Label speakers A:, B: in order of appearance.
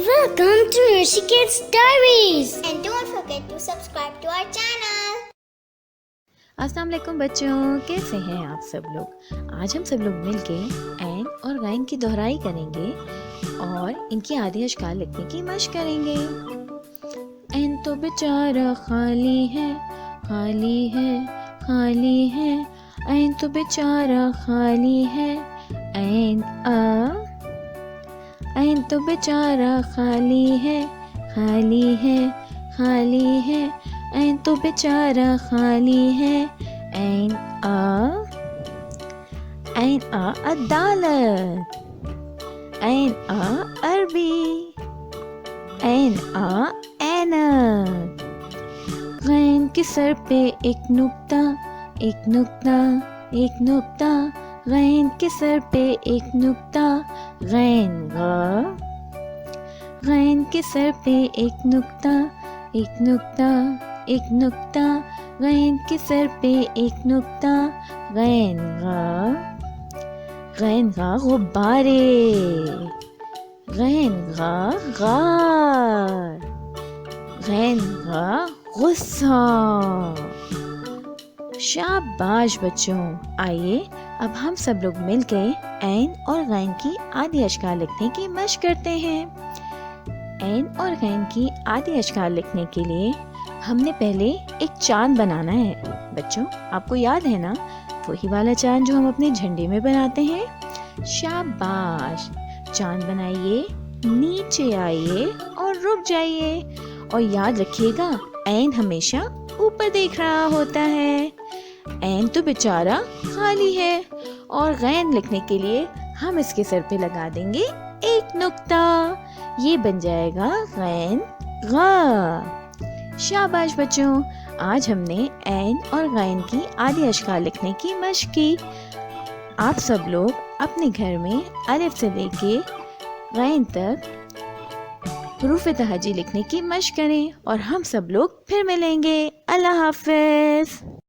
A: Welcome to Nurshiket's Diaries.
B: And don't forget to subscribe to our channel.
C: अस्सलाम वालेकुम बच्चों, कैसे हैं आप सब लोग। आज हम सब लोग मिलके ऐन और गैन की दोहराई करेंगे और इनकी आदि अशकाल लिखने की मशक करेंगे। ऐन तो बेचारा खाली है, खाली है, खाली है। ऐन तो बेचारा खाली है। ऐन ऐन तो बेचारा खाली है, खाली है, खाली है। ऐन तो बेचारा खाली है। ऐन अदालत। ऐन अरबी। ऐन ऐनक। गैन के सर पे एक नुक्ता, एक नुक्ता, एक नुक्ता। गैन के सर पे एक नुक्ता। गैन गैन के सर पे एक नुक्ता, एक नुक्ता, एक नुक्ता। गैन के सर पे एक नुक्ता। गैन गुब्बारे। गैन गार। गैन गुस्सा। शाबाश बच्चों, आइए अब हम सब लोग मिलके ऐन और गैन की आदि अशकाल लिखने की मशक करते हैं। ऐन और गैन की आदि अशकाल लिखने के लिए हमने पहले एक चांद बनाना है। बच्चों, आपको याद है ना, वही वाला चांद जो हम अपने झंडे में बनाते हैं। शाबाश, चांद बनाइए, नीचे आइए और रुक जाइए। और याद रखिएगा, ऐन हमेशा ऊपर देख रहा होता है। ऐन तो बेचारा खाली है। और गैन लिखने के लिए हम इसके सर पे लगा देंगे एक नुक्ता। ये बन जाएगा गैन गा। शाबाश बच्चों, आज हमने ऐन और गैन की आदि अशकाल लिखने की मशक की। आप सब लोग अपने घर में अलिफ से लेके गैन तक हुरूफ तहजी लिखने की मशक करें और हम सब लोग फिर मिलेंगे। अल्लाह हाफ़िज़।